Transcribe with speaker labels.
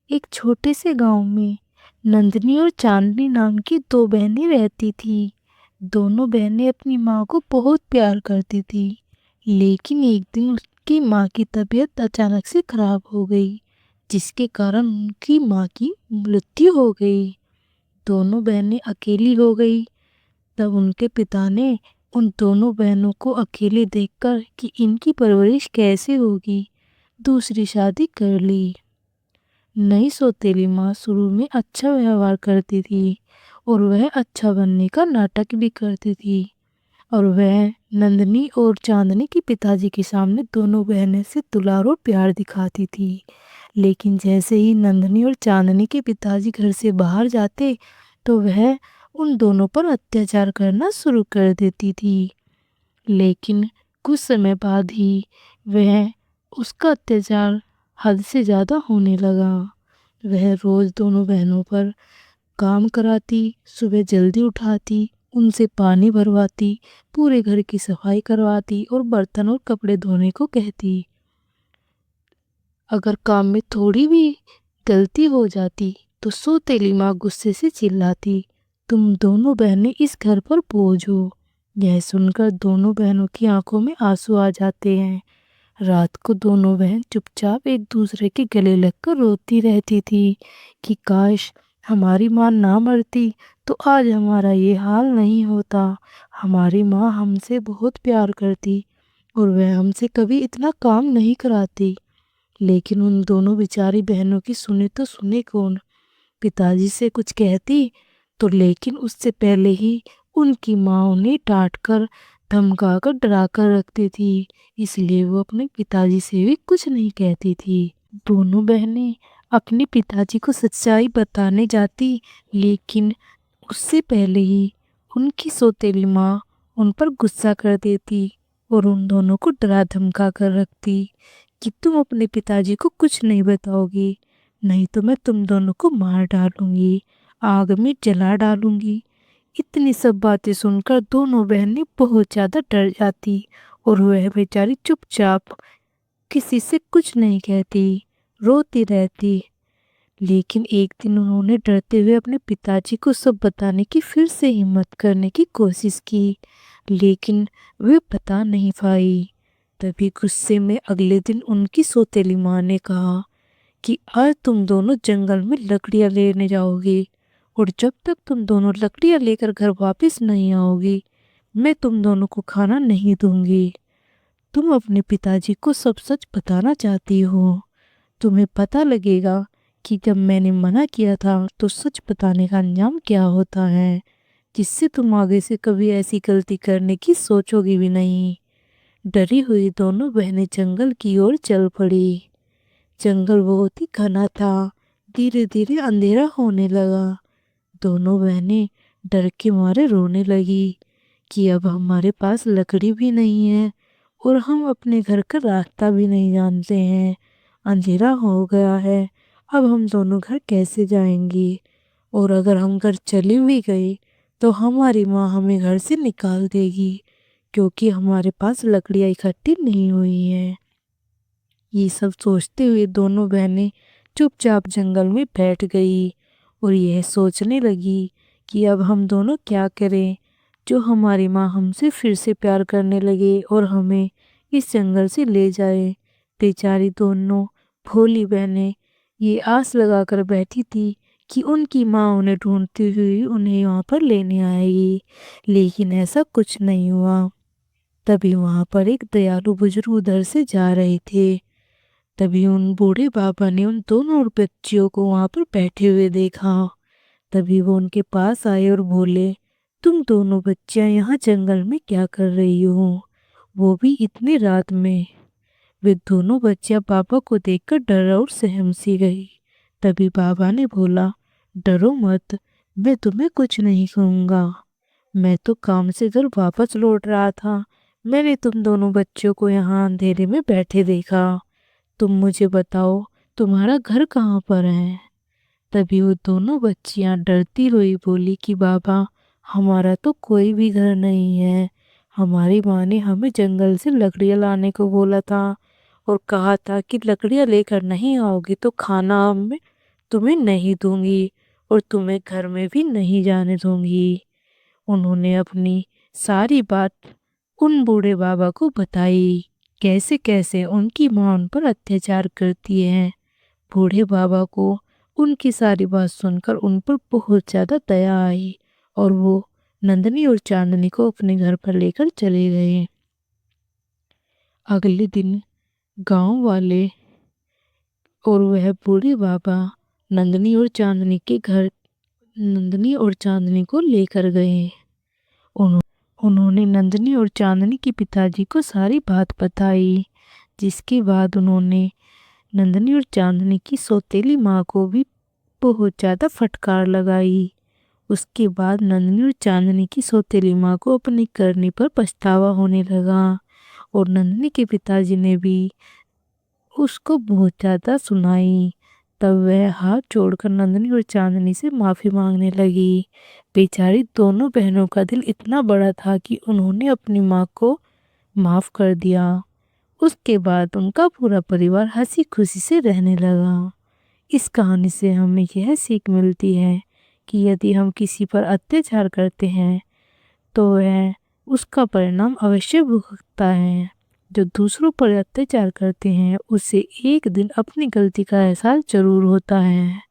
Speaker 1: एक छोटे से गांव में नंदनी और चांदनी नाम की दो बहनें रहती थी। दोनों बहनें अपनी माँ को बहुत प्यार करती थी, लेकिन एक दिन उसकी माँ की तबीयत अचानक से खराब हो गई, जिसके कारण उनकी माँ की मृत्यु हो गई। दोनों बहनें अकेली हो गई। तब उनके पिता ने उन दोनों बहनों को अकेले देखकर कि इनकी परवरिश कैसे होगी, दूसरी शादी कर ली। नई सौतेली माँ शुरू में अच्छा व्यवहार करती थी और वह अच्छा बनने का नाटक भी करती थी, और वह नंदनी और चांदनी के पिताजी के सामने दोनों बहनें से दुलार और प्यार दिखाती थी। लेकिन जैसे ही नंदनी और चांदनी के पिताजी घर से बाहर जाते तो वह उन दोनों पर अत्याचार करना शुरू कर देती थी। लेकिन कुछ समय बाद ही वह उसका अत्याचार हद से ज़्यादा होने लगा। वह रोज़ दोनों बहनों पर काम कराती, सुबह जल्दी उठाती, उनसे पानी भरवाती, पूरे घर की सफाई करवाती और बर्तन और कपड़े धोने को कहती। अगर काम में थोड़ी भी गलती हो जाती तो सौतेली माँ गुस्से से चिल्लाती, तुम दोनों बहनें इस घर पर बोझ हो। यह सुनकर दोनों बहनों की आंखों में आंसू आ जाते हैं। रात को दोनों बहन चुपचाप एक दूसरे के गले लगकर रोती रहती थी कि काश हमारी माँ ना मरती तो आज हमारा ये हाल नहीं होता। हमारी माँ हमसे बहुत प्यार करती और वह हमसे कभी इतना काम नहीं कराती। लेकिन उन दोनों बेचारी बहनों की सुने तो सुने कौन। पिताजी से कुछ कहती तो लेकिन उससे पहले ही उनकी माँ उन्हें डांट कर, धमका कर, डरा कर रखती थी, इसलिए वो अपने पिताजी से भी कुछ नहीं कहती थी। दोनों बहनें अपने पिताजी को सच्चाई बताने जाती, लेकिन उससे पहले ही उनकी सौतेली माँ उन पर गुस्सा कर देती और उन दोनों को डरा धमका कर रखती कि तुम अपने पिताजी को कुछ नहीं बताओगी, नहीं तो मैं तुम दोनों को मार डालूंगी, आग में जला डालूंगी। इतनी सब बातें सुनकर दोनों बहनें बहुत ज़्यादा डर जाती और वह बेचारी चुपचाप किसी से कुछ नहीं कहती, रोती रहती। लेकिन एक दिन उन्होंने डरते हुए अपने पिताजी को सब बताने की फिर से हिम्मत करने की कोशिश की, लेकिन वे बता नहीं पाई। तभी गुस्से में अगले दिन उनकी सौतेली माँ ने कहा कि आज तुम दोनों जंगल में लकड़ियाँ लेने जाओगी और जब तक तुम दोनों लकड़ियाँ लेकर घर वापस नहीं आओगी मैं तुम दोनों को खाना नहीं दूंगी। तुम अपने पिताजी को सब सच बताना चाहती हो। तुम्हें पता लगेगा कि जब मैंने मना किया था तो सच बताने का अंजाम क्या होता है, जिससे तुम आगे से कभी ऐसी गलती करने की सोचोगी भी नहीं। डरी हुई दोनों बहनें जंगल की ओर चल पड़ी। जंगल बहुत ही घना था। धीरे धीरे अंधेरा होने लगा। दोनों बहनें डर के मारे रोने लगी कि अब हमारे पास लकड़ी भी नहीं है और हम अपने घर का रास्ता भी नहीं जानते हैं। अंधेरा हो गया है, अब हम दोनों घर कैसे जाएंगे, और अगर हम घर चले भी गए तो हमारी माँ हमें घर से निकाल देगी क्योंकि हमारे पास लकड़ियाँ इकट्ठी नहीं हुई हैं। ये सब सोचते हुए दोनों बहनें चुपचाप जंगल में बैठ गई और यह सोचने लगी कि अब हम दोनों क्या करें जो हमारी माँ हमसे फिर से प्यार करने लगे और हमें इस जंगल से ले जाए। बेचारी दोनों भोली बहनें ये आस लगाकर बैठी थी कि उनकी माँ उन्हें ढूंढती हुई उन्हें वहाँ पर लेने आएगी, लेकिन ऐसा कुछ नहीं हुआ। तभी वहाँ पर एक दयालु बुजुर्ग उधर से जा रहे थे। तभी उन बूढ़े बाबा ने उन दोनों बच्चियों को वहाँ पर बैठे हुए देखा। तभी वो उनके पास आए और बोले, तुम दोनों बच्चियां यहाँ जंगल में क्या कर रही हो, वो भी इतनी रात में। वे दोनों बच्चियां बाबा को देखकर डर और सहम सी गई। तभी बाबा ने बोला, डरो मत, मैं तुम्हें कुछ नहीं कहूँगा। मैं तो काम से घर वापस लौट रहा था, मैंने तुम दोनों बच्चों को यहाँ अंधेरे में बैठे देखा। तुम मुझे बताओ तुम्हारा घर कहाँ पर है। तभी वो दोनों बच्चियां डरती हुई बोली कि बाबा, हमारा तो कोई भी घर नहीं है। हमारी माँ ने हमें जंगल से लकड़ियाँ लाने को बोला था और कहा था कि लकड़ियाँ लेकर नहीं आओगे तो खाना हमें तुम्हें नहीं दूंगी और तुम्हें घर में भी नहीं जाने दूंगी। उन्होंने अपनी सारी बात उन बूढ़े बाबा को बताई, कैसे कैसे उनकी माँ उन पर अत्याचार करती है। बूढ़े बाबा को उनकी सारी बात सुनकर उन पर बहुत ज़्यादा दया आई और वो नंदनी और चांदनी को अपने घर पर लेकर चले गए। अगले दिन गांव वाले और वह बूढ़े बाबा नंदनी और चांदनी के घर नंदनी और चांदनी को लेकर गए। उन्होंने नंदनी और चांदनी के पिताजी को सारी बात बताई, जिसके बाद उन्होंने नंदनी और चांदनी की सौतेली माँ को भी बहुत ज़्यादा फटकार लगाई। उसके बाद नंदनी और चांदनी की सौतेली माँ को अपनी करनी पर पछतावा होने लगा और नंदनी के पिताजी ने भी उसको बहुत ज़्यादा सुनाई। तब वह हाथ जोड़कर नंदनी और चांदनी से माफ़ी मांगने लगी। बेचारी दोनों बहनों का दिल इतना बड़ा था कि उन्होंने अपनी माँ को माफ़ कर दिया। उसके बाद उनका पूरा परिवार हंसी खुशी से रहने लगा। इस कहानी से हमें यह सीख मिलती है कि यदि हम किसी पर अत्याचार करते हैं तो वह उसका परिणाम अवश्य भुगतता है। जो दूसरों पर अत्याचार करते हैं उसे एक दिन अपनी गलती का एहसास जरूर होता है।